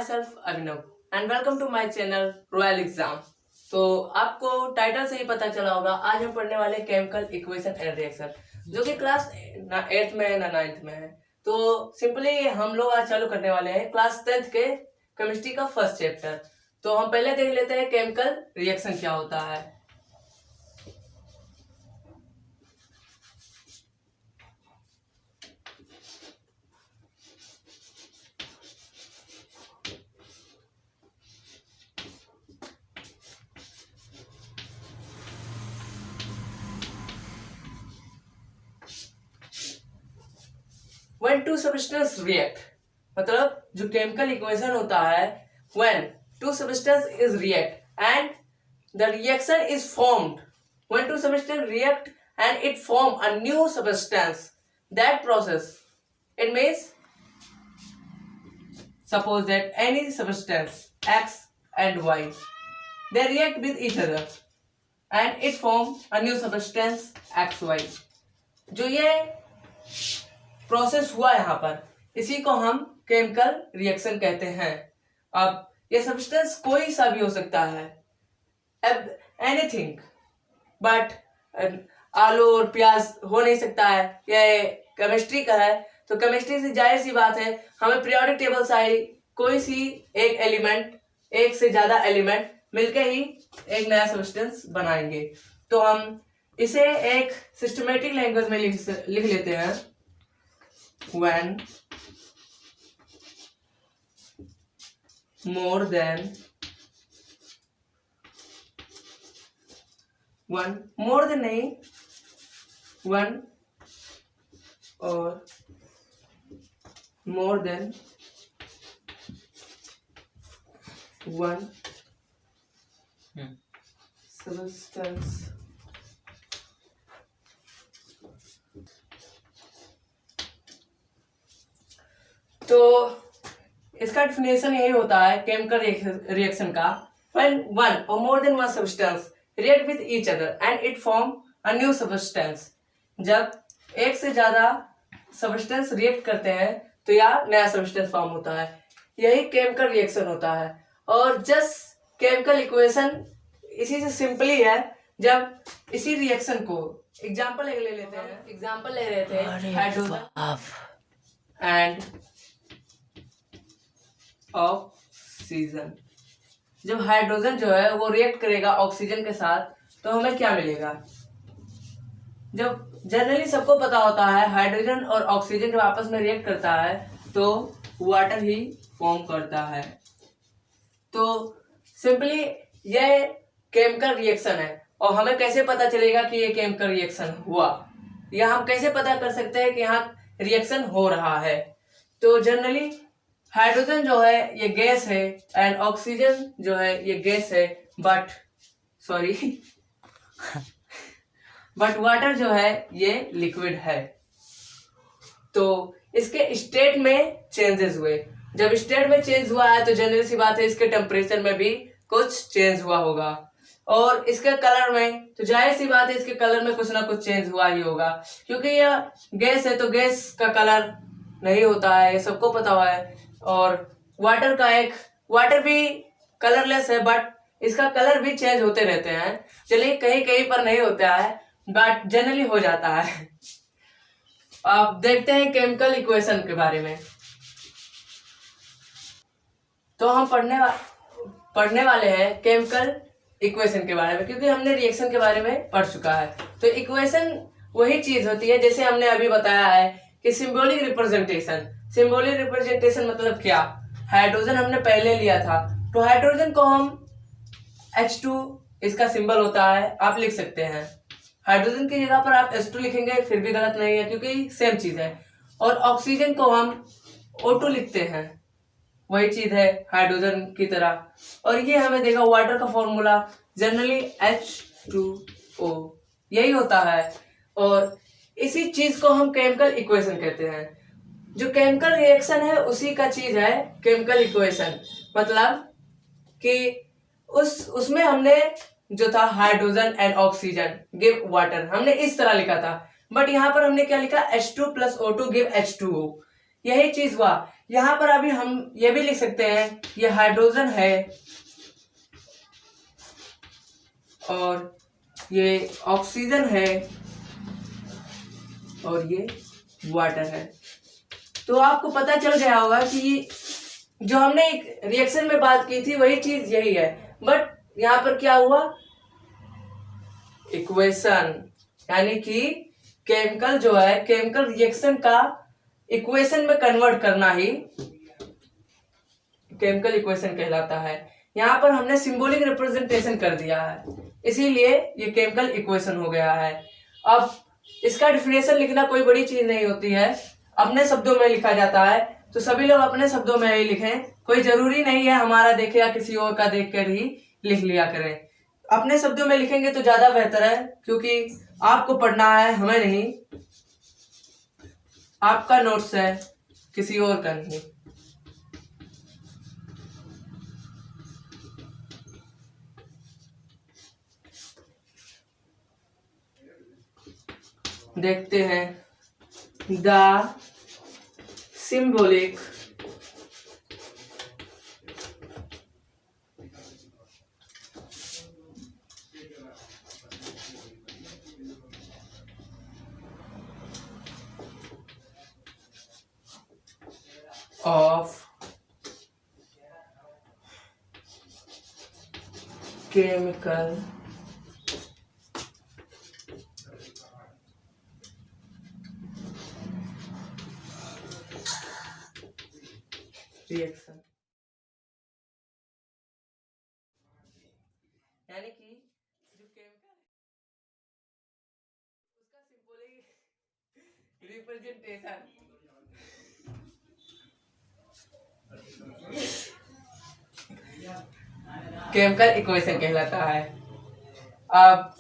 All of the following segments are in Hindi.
Self Abhinav and welcome to my channel royal exam. तो आपको टाइटल से ही पता चला होगा, आज हम पढ़ने वाले केमिकल इक्वेशन एंड रिएक्शन, जो कि क्लास 8th में है ना 9th में है। तो सिंपली हम लोग आज चालू करने वाले हैं क्लास 10th के केमिस्ट्री का फर्स्ट चैप्टर। तो हम पहले देख लेते हैं केमिकल रिएक्शन क्या होता है। When two substances react, मतलब जो केमिकल इक्वेशन होता है, when two substances is react and the reaction is formed, when two substances react and it form a new substance, that process, it means suppose that any substance X and Y, they react with each other and it form a new substance XY। जो ये प्रोसेस हुआ यहाँ पर, इसी को हम केमिकल रिएक्शन कहते हैं। अब ये सब्सटेंस कोई सा भी हो सकता है, अब एनीथिंग, बट आलू और प्याज हो नहीं सकता है। ये केमिस्ट्री का है, तो केमिस्ट्री से जाहिर सी बात है हमें पीरियोडिक टेबल से आई कोई सी एक एलिमेंट, एक से ज्यादा एलिमेंट मिलकर ही एक नया सब्सटेंस बनाएंगे। तो हम इसे एक सिस्टमेटिक लैंग्वेज में लिख लेते हैं। When more than one, more than नहीं, one or more than one substance तो इसका डेफिनेशन यही होता है केमिकल रिएक्शन का, when one or more than one substance react with each other and it form a new substance। जब एक से ज्यादा सब्सटेंस रिएक्ट करते हैं तो यह नया सब्सटेंस फॉर्म होता है, यही केमिकल रिएक्शन होता है। और जस्ट केमिकल इक्वेशन इसी से सिंपली है। जब इसी रिएक्शन को एग्जांपल ले लेते हैं, एग्जांपल ले लेते हैं हाइड्रोजन एंड ऑक्सीजन। जब हाइड्रोजन जो है वो रिएक्ट करेगा ऑक्सीजन के साथ, तो हमें क्या मिलेगा? जब जनरली सबको पता होता है हाइड्रोजन और ऑक्सीजन जब आपस में रिएक्ट करता है तो वाटर ही फॉर्म करता है। तो सिंपली यह केमिकल रिएक्शन है। और हमें कैसे पता चलेगा कि ये केमिकल रिएक्शन हुआ, या हम कैसे पता कर सकते हैं कि यहाँ रिएक्शन हो रहा है? तो जनरली हाइड्रोजन जो है ये गैस है एंड ऑक्सीजन जो है ये गैस है, बट वाटर जो है ये लिक्विड है। तो इसके स्टेट में चेंजेस हुए। जब स्टेट में चेंज हुआ है तो जनरल सी बात है इसके टेम्परेचर में भी कुछ चेंज हुआ होगा, और इसके कलर में तो जाहिर सी बात है इसके कलर में कुछ ना कुछ चेंज हुआ ही होगा, क्योंकि यह गैस है तो गैस का कलर नहीं होता है, ये सबको पता हुआ है। और वाटर भी कलरलेस है, बट इसका कलर भी चेंज होते रहते हैं। चलिए कहीं कहीं पर नहीं होता है, बट जनरली हो जाता है। अब देखते हैं केमिकल इक्वेशन के बारे में। तो हम पढ़ने वाले हैं केमिकल इक्वेशन के बारे में, क्योंकि हमने रिएक्शन के बारे में पढ़ चुका है। तो इक्वेशन वही चीज होती है जैसे हमने अभी बताया है कि सिंबॉलिक रिप्रेजेंटेशन। सिंबॉलिक रिप्रेजेंटेशन मतलब क्या? हाइड्रोजन हमने पहले लिया था, तो हाइड्रोजन को हम H2 इसका सिंबल होता है, आप लिख सकते हैं। हाइड्रोजन की जगह पर आप H2 लिखेंगे फिर भी गलत नहीं है, क्योंकि सेम चीज है। और ऑक्सीजन को हम O2 लिखते हैं, वही चीज है हाइड्रोजन की तरह। और ये हमें देगा वाटर का फॉर्मूला, जनरली H2O यही होता है। और इसी चीज को हम केमिकल इक्वेशन कहते हैं। जो केमिकल रिएक्शन है उसी का चीज है केमिकल इक्वेशन। मतलब कि उसमें हमने जो था hydrogen and oxygen give water, हमने इस तरह लिखा था, बट यहाँ पर हमने क्या लिखा? H2 + O2 give H2O। यही चीज हुआ यहाँ पर अभी हम ये भी लिख सकते हैं ये हाइड्रोजन है और ये ऑक्सीजन है और ये वाटर है। तो आपको पता चल गया होगा कि जो हमने एक रिएक्शन में बात की थी वही चीज यही है, बट यहाँ पर क्या हुआ, इक्वेशन, यानी कि केमिकल जो है, केमिकल रिएक्शन का इक्वेशन में कन्वर्ट करना ही केमिकल इक्वेशन कहलाता है। यहाँ पर हमने सिंबॉलिक रिप्रेजेंटेशन कर दिया है, इसीलिए ये केमिकल इक्वेशन हो गया है। अब इसका डिफिनेशन लिखना कोई बड़ी चीज नहीं होती है, अपने शब्दों में लिखा जाता है, तो सभी लोग अपने शब्दों में ही लिखें। कोई जरूरी नहीं है हमारा देखे या किसी और का देख कर ही लिख लिया करें। अपने शब्दों में लिखेंगे तो ज्यादा बेहतर है, क्योंकि आपको पढ़ना है, हमें नहीं। आपका नोट्स है, किसी और का नहीं। देखते हैं the symbolic of chemical reaction, यानी कि जो केमिकल उसका सिंबॉलिक रिप्रेजेंटेशन केमिकल इक्वेशन कहलाता है। अब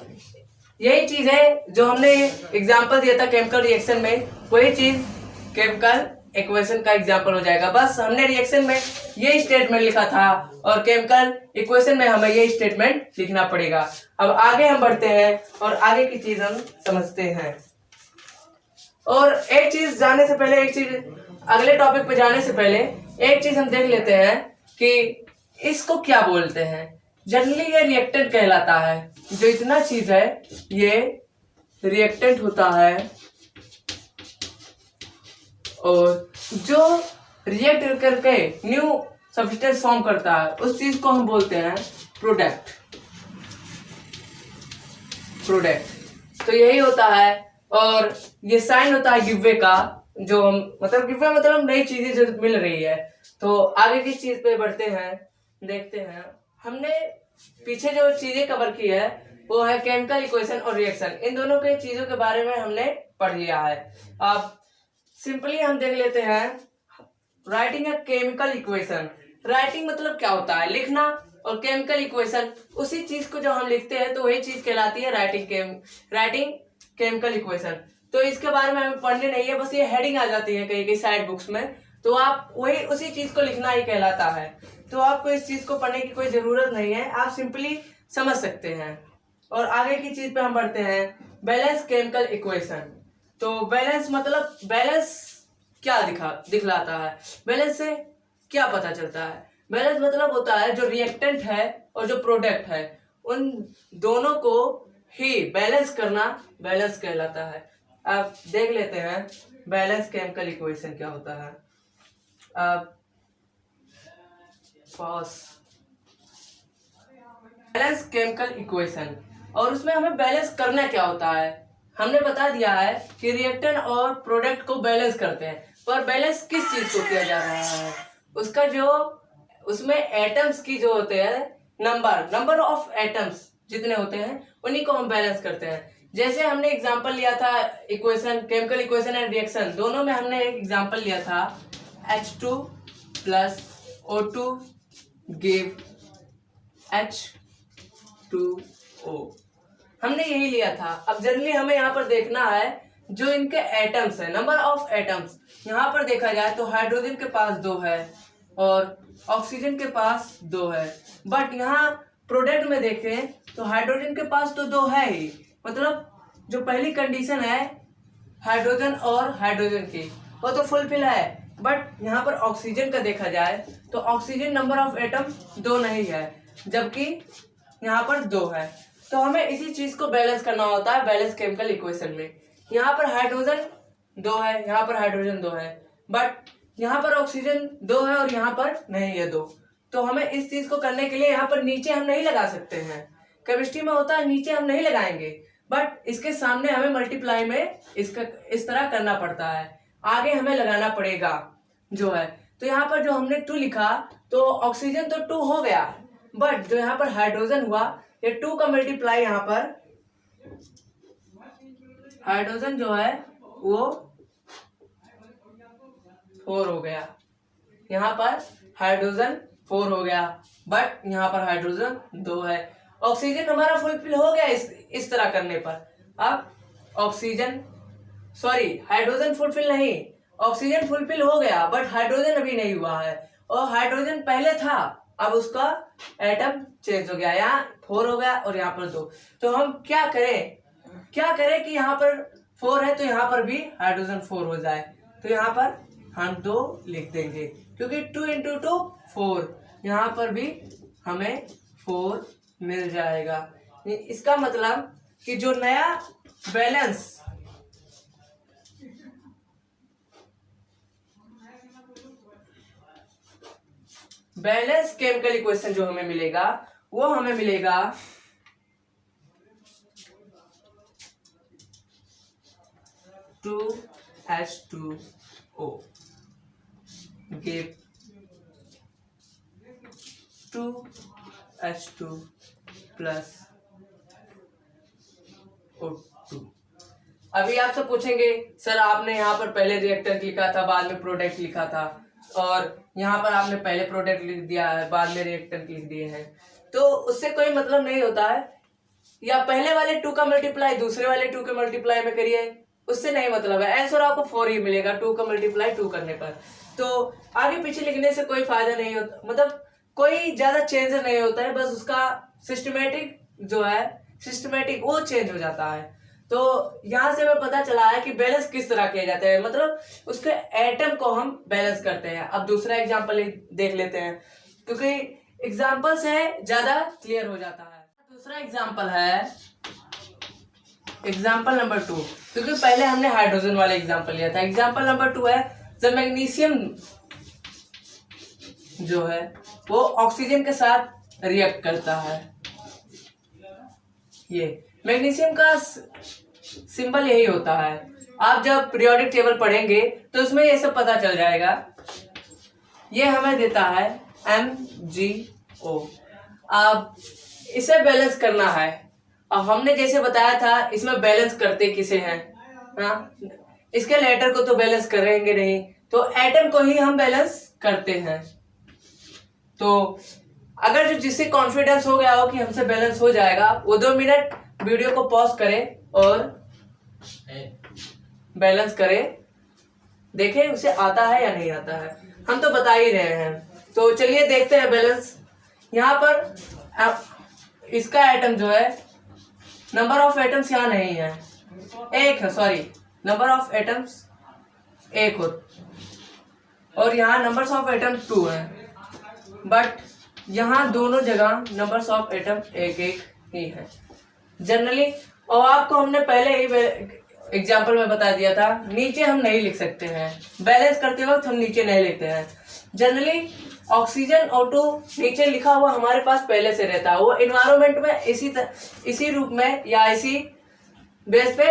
यही चीज है जो हमने एग्जांपल दिया था केमिकल रिएक्शन में, वही चीज केमिकल इक्वेशन का एग्जांपल हो जाएगा। बस हमने रिएक्शन में ये स्टेटमेंट लिखा था और केमिकल इक्वेशन में हमें ये स्टेटमेंट लिखना पड़ेगा। अब आगे हम बढ़ते हैं और आगे की चीज हम समझते हैं। और एक चीज जाने से पहले, एक चीज अगले टॉपिक पे जाने से पहले एक चीज हम देख लेते हैं कि इसको क्या बोलते हैं। जनरली ये रिएक्टेंट कहलाता है। जो इतना चीज है ये रिएक्टेंट होता है, और जो रिएक्ट करके न्यू सब्सटेंस फॉर्म करता है उस चीज को हम बोलते हैं प्रोडक्ट। प्रोडक्ट तो यही होता है। और ये साइन होता है गिवे का, जो हम मतलब गिवे मतलब नई चीजें जो मिल रही है। तो आगे की चीज पे बढ़ते हैं, देखते हैं। हमने पीछे जो चीजें कवर की है वो है केमिकल इक्वेशन और रिएक्शन। इन दोनों के चीजों के बारे में हमने पढ़ लिया है। अब सिंपली हम देख लेते हैं writing a chemical equation. Writing मतलब क्या होता है, लिखना, और केमिकल इक्वेशन उसी चीज को जो हम लिखते हैं तो वही चीज कहलाती है राइटिंग केमिकल इक्वेशन। तो इसके बारे में हमें पढ़ने नहीं है, बस ये हेडिंग आ जाती है कहीं कहीं साइड बुक्स में, तो आप वही उसी चीज को लिखना ही कहलाता है। तो आपको इस चीज को पढ़ने की कोई जरूरत नहीं है, आप सिंपली समझ सकते हैं। और आगे की चीज पे हम बढ़ते हैं, बैलेंस केमिकल इक्वेशन। तो बैलेंस मतलब बैलेंस क्या दिखलाता है, बैलेंस से क्या पता चलता है। बैलेंस मतलब होता है जो रिएक्टेंट है और जो प्रोडक्ट है उन दोनों को ही बैलेंस करना बैलेंस कहलाता है। अब देख लेते हैं बैलेंस केमिकल इक्वेशन क्या होता है। अब बैलेंस केमिकल इक्वेशन, और उसमें हमें बैलेंस करना क्या होता है। हमने बता दिया है कि रिएक्टेंट और प्रोडक्ट को बैलेंस करते हैं, पर बैलेंस किस चीज को किया जा रहा है, उसका जो उसमें एटम्स की जो होते हैं नंबर ऑफ एटम्स जितने होते हैं उन्हीं को हम बैलेंस करते हैं। जैसे हमने एग्जांपल लिया था equation, chemical equation and reaction, दोनों में हमने एक एग्जांपल लिया था H2 plus O2 give H2O, हमने यही लिया था। अब जनरली हमें यहाँ पर देखना है जो इनके एटम्स है, नंबर ऑफ एटम्स। यहाँ पर देखा जाए तो हाइड्रोजन के पास 2 है और ऑक्सीजन के पास 2 है, बट यहाँ प्रोडक्ट में देखें तो हाइड्रोजन के पास तो 2 है ही, मतलब जो पहली कंडीशन है हाइड्रोजन और हाइड्रोजन की वो तो फुलफिल है। बट यहाँ पर ऑक्सीजन का देखा जाए तो ऑक्सीजन नंबर ऑफ एटम 2 नहीं है, जबकि यहाँ पर 2 है। तो हमें इसी चीज को बैलेंस करना होता है बैलेंस केमिकल इक्वेशन में। यहाँ पर हाइड्रोजन 2 है, यहाँ पर हाइड्रोजन 2 है, बट यहाँ पर ऑक्सीजन 2 है और यहाँ पर नहीं है 2। तो हमें इस चीज को करने के लिए यहाँ पर नीचे हम नहीं लगा सकते हैं। केमिस्ट्री में होता है नीचे हम नहीं लगाएंगे, बट इसके सामने हमें मल्टीप्लाई में इसका इस तरह करना पड़ता है, आगे हमें लगाना पड़ेगा जो है। तो यहाँ पर जो हमने 2 लिखा तो ऑक्सीजन तो 2 हो गया, बट जो यहाँ पर हाइड्रोजन हुआ ये 2 का मल्टीप्लाई यहाँ पर हाइड्रोजन जो है वो 4 हो गया, यहाँ पर हाइड्रोजन 4 हो गया, बट यहाँ पर हाइड्रोजन 2 है। ऑक्सीजन हमारा फुलफिल हो गया इस तरह करने पर। अब ऑक्सीजन हाइड्रोजन फुलफिल नहीं, ऑक्सीजन फुलफिल हो गया बट हाइड्रोजन अभी नहीं हुआ है, और हाइड्रोजन पहले था, अब उसका एटम चेंज हो गया, यहाँ 4 हो गया और यहाँ पर 2। तो हम क्या करें कि यहाँ पर 4 है तो यहाँ पर भी हाइड्रोजन 4 हो जाए। तो यहाँ पर हम 2 लिख देंगे, क्योंकि 2 into 2 4, यहाँ पर भी हमें 4 मिल जाएगा। इसका मतलब कि जो नया बैलेंस केमिकल इक्वेशन जो हमें मिलेगा वो हमें मिलेगा 2H2O give 2H2 plus O2। अभी आपसे पूछेंगे सर आपने यहाँ पर पहले रिएक्टर लिखा था बाद में प्रोडक्ट लिखा था, और यहाँ पर आपने पहले प्रोडक्ट लिख दिया है बाद में रिएक्टर लिख दिए हैं, तो उससे कोई मतलब नहीं होता है। या पहले वाले 2 का मल्टीप्लाई दूसरे वाले 2 के मल्टीप्लाई में करिए, उससे नहीं मतलब है। आंसर आपको 4 ही मिलेगा 2 का मल्टीप्लाई 2 करने पर। तो आगे पीछे लिखने से कोई फायदा नहीं होता, मतलब कोई ज्यादा चेंज नहीं होता है, बस उसका सिस्टमेटिक वो चेंज हो जाता है। तो यहाँ से हमें पता चला है कि बैलेंस किस तरह किया जाता है, मतलब उसके एटम को हम बैलेंस करते हैं। अब दूसरा एग्जांपल देख लेते हैं, क्योंकि एग्जांपल से ज्यादा क्लियर हो जाता है। दूसरा एग्जांपल है एग्जांपल नंबर 2, क्योंकि पहले हमने हाइड्रोजन वाला एग्जांपल लिया था। एग्जांपल नंबर 2 है जब मैग्नीशियम जो है वो ऑक्सीजन के साथ रिएक्ट करता है। ये मैग्नीशियम का सिंबल यही होता है। आप जब पीरियोडिक टेबल पढ़ेंगे तो उसमें ये सब पता चल जाएगा। ये हमें देता है MgO। अब इसे बैलेंस करना है। अब हमने जैसे बताया था इसमें बैलेंस करते किसे हैं, हाँ, इसके लेटर को तो बैलेंस करेंगे नहीं, तो एटम को ही हम बैलेंस करते हैं। तो अगर जो जिससे कॉन्फिडेंस हो गया हो कि हमसे बैलेंस हो जाएगा, वो 2 मिनट वीडियो को पॉज करे और बैलेंस करे, देखें उसे आता है या नहीं आता है। हम तो बता ही रहे हैं, तो चलिए देखते हैं बैलेंस। यहाँ पर इसका एटम जो है, नंबर ऑफ एटम्स यहाँ नहीं है, 1 है, सॉरी, नंबर ऑफ एटम्स 1 हो, और यहाँ नंबर्स ऑफ एटम 2 है, बट यहाँ दोनों जगह नंबर्स ऑफ एटम 1-1 ही है जनरली। और आपको हमने पहले ही एग्जाम्पल में बता दिया था, नीचे हम नहीं लिख सकते हैं, बैलेंस करते वक्त हम नीचे नहीं लिखते हैं। जनरली ऑक्सीजन O2 नीचे लिखा हुआ हमारे पास पहले से रहता है, वो इन्वायरमेंट में इसी रूप में या इसी बेस पे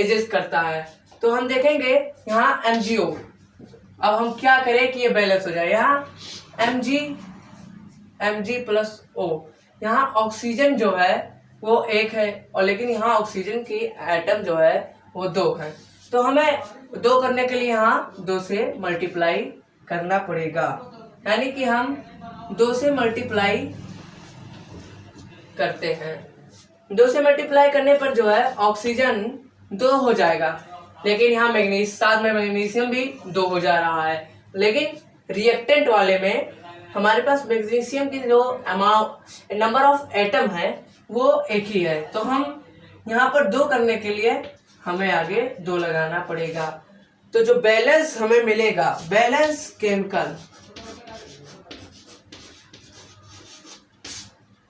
एग्जिस्ट करता है। तो हम देखेंगे यहाँ MgO। अब हम क्या करें कि ये बैलेंस हो जाए। यहाँ Mg प्लस O, यहाँ ऑक्सीजन जो है वो 1 है, और लेकिन यहाँ ऑक्सीजन की एटम जो है वो 2 है। तो हमें 2 करने के लिए यहाँ 2 से मल्टीप्लाई करना पड़ेगा, यानी कि हम 2 से मल्टीप्लाई करते हैं। 2 से मल्टीप्लाई करने पर जो है ऑक्सीजन 2 हो जाएगा, लेकिन यहाँ साथ में मैग्नीशियम भी 2 हो जा रहा है। लेकिन रिएक्टेंट वाले में हमारे पास मैग्नीशियम की जो नंबर ऑफ एटम है वो 1 ही है, तो हम यहाँ पर 2 करने के लिए हमें आगे 2 लगाना पड़ेगा। तो जो बैलेंस हमें मिलेगा, बैलेंस केमिकल,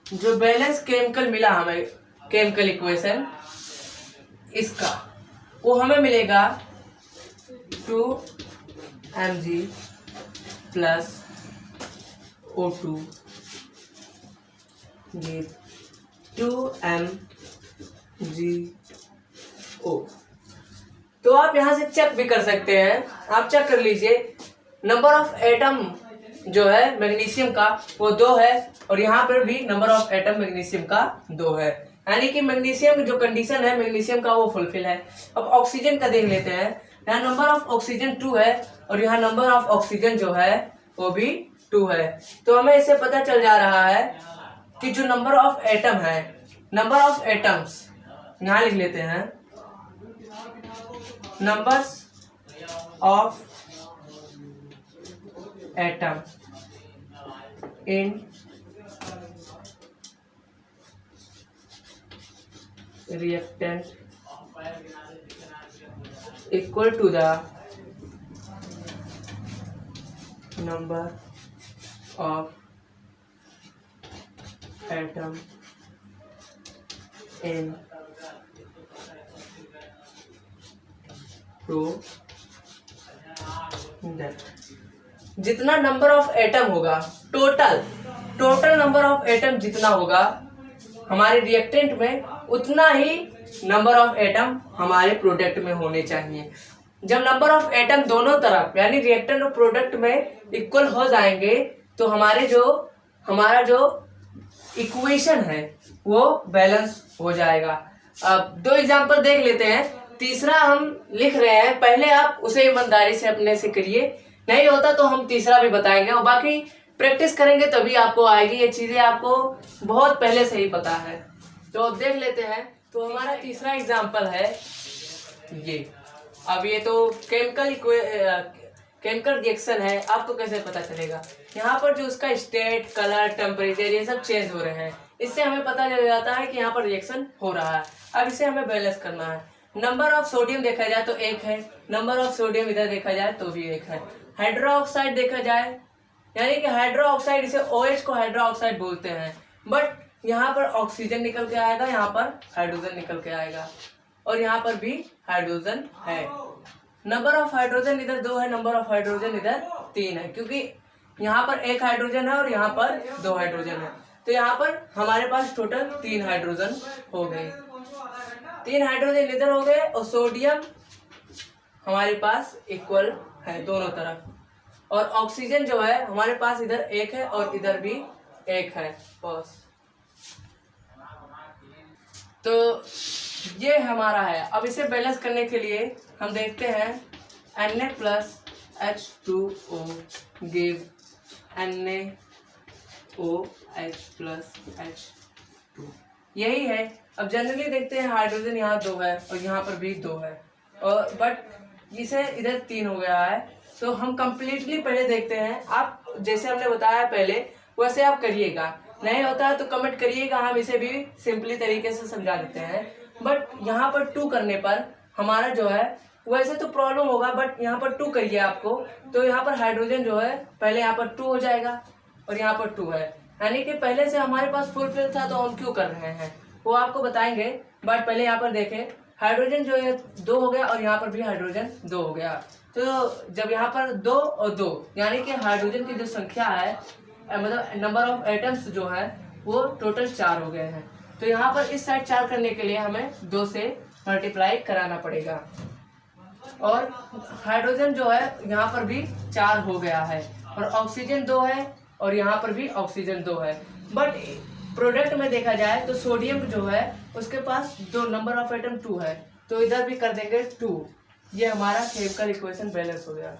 जो बैलेंस केमिकल मिला हमें, केमिकल इक्वेशन इसका, वो हमें मिलेगा 2mg plus O2 give 2mgO। तो आप यहां से चेक भी कर सकते हैं, आप चेक कर लीजिए, नंबर ऑफ एटम जो है मैग्नीशियम का वो 2 है, और यहाँ पर भी नंबर ऑफ एटम मैग्नीशियम का 2 है, यानी कि मैग्नीशियम जो कंडीशन है मैग्नीशियम का वो फुलफिल है। अब ऑक्सीजन का देख लेते हैं, यहाँ नंबर ऑफ ऑक्सीजन 2 है, और यहाँ नंबर ऑफ ऑक्सीजन जो है वो भी 2 है। तो हमें इससे पता चल जा रहा है कि जो नंबर ऑफ एटम है, नंबर ऑफ एटम्स यहाँ लिख लेते हैं, numbers of atom in reactant equal to the number of atom in product। जितना नंबर ऑफ एटम होगा, टोटल नंबर ऑफ एटम जितना होगा हमारे रिएक्टेंट में, उतना ही नंबर ऑफ एटम हमारे प्रोडक्ट में होने चाहिए। जब नंबर ऑफ एटम दोनों तरफ यानी रिएक्टेंट और प्रोडक्ट में इक्वल हो जाएंगे तो हमारा जो इक्वेशन है वो बैलेंस हो जाएगा। अब 2 एग्जांपल देख लेते हैं, तीसरा हम लिख रहे हैं, पहले आप उसे ईमानदारी से अपने से करिए, नहीं होता तो हम तीसरा भी बताएंगे, और बाकी प्रैक्टिस करेंगे तभी आपको आएगी, ये चीजें आपको बहुत पहले से ही पता है। तो अब देख लेते हैं, तो हमारा तीसरा एग्जांपल है ये। अब ये तो केमिकल रिएक्शन है, आपको कैसे पता चलेगा, यहाँ पर जो उसका स्टेट, कलर, टेम्परेचर ये सब चेंज हो रहे हैं, इससे हमें पता चल जाता है कि यहाँ पर रिएक्शन हो रहा है। अब इसे हमें बैलेंस करना है। नंबर ऑफ सोडियम देखा जाए तो 1 है, नंबर ऑफ सोडियम इधर देखा जाए तो भी 1 है। हाइड्रोक्साइड देखा जाए, यानी कि हाइड्रोक्साइड, इसे OH को हाइड्रोक्साइड बोलते हैं, बट यहाँ पर ऑक्सीजन निकल के आएगा, यहाँ पर हाइड्रोजन निकल के आएगा, और यहाँ पर भी हाइड्रोजन है। नंबर ऑफ हाइड्रोजन इधर 2 है, नंबर ऑफ हाइड्रोजन इधर 3 है, क्योंकि यहाँ पर 1 हाइड्रोजन है और यहाँ पर 2 हाइड्रोजन है, तो यहाँ पर हमारे पास टोटल 3 हाइड्रोजन हो गए। 3 हाइड्रोजन इधर हो गए, और सोडियम हमारे पास इक्वल है दोनों तरफ, और ऑक्सीजन जो है हमारे पास इधर 1 है और इधर भी 1 है बस। तो ये हमारा है। अब इसे बैलेंस करने के लिए हम देखते हैं Na+H2O गिव NaOH+H2, यही है। अब जनरली देखते हैं हाइड्रोजन यहाँ 2 है और यहाँ पर भी 2 है, और बट इसे इधर 3 हो गया है। तो हम कंप्लीटली पहले देखते हैं, आप जैसे हमने बताया पहले वैसे आप करिएगा, नहीं होता है तो कमेंट करिएगा, हम इसे भी सिंपली तरीके से समझा देते हैं। बट यहाँ पर 2 करने पर हमारा जो है, वैसे तो प्रॉब्लम होगा बट यहाँ पर 2 करिए आपको, तो यहाँ पर हाइड्रोजन जो है पहले यहाँ पर 2 हो जाएगा और यहाँ पर 2 है, यानी कि पहले से हमारे पास फुल फिल था तो हम क्यों कर रहे हैं वो आपको बताएंगे। बट पहले यहाँ पर देखें, हाइड्रोजन जो है 2 हो गया और यहाँ पर भी हाइड्रोजन 2 हो गया। तो जब यहाँ पर 2 और 2 यानी कि हाइड्रोजन की जो संख्या है, मतलब नंबर ऑफ एटम्स जो है वो टोटल 4 हो गए हैं। तो यहाँ पर इस साइड 4 करने के लिए हमें 2 से मल्टीप्लाई कराना पड़ेगा, और हाइड्रोजन जो है यहाँ पर भी 4 हो गया है, और ऑक्सीजन 2 है और यहाँ पर भी ऑक्सीजन 2 है। बट प्रोडक्ट में देखा जाए तो सोडियम जो है उसके पास 2 नंबर ऑफ एटम 2 है, तो इधर भी कर देंगे 2। ये हमारा केमिकल इक्वेशन बैलेंस हो गया।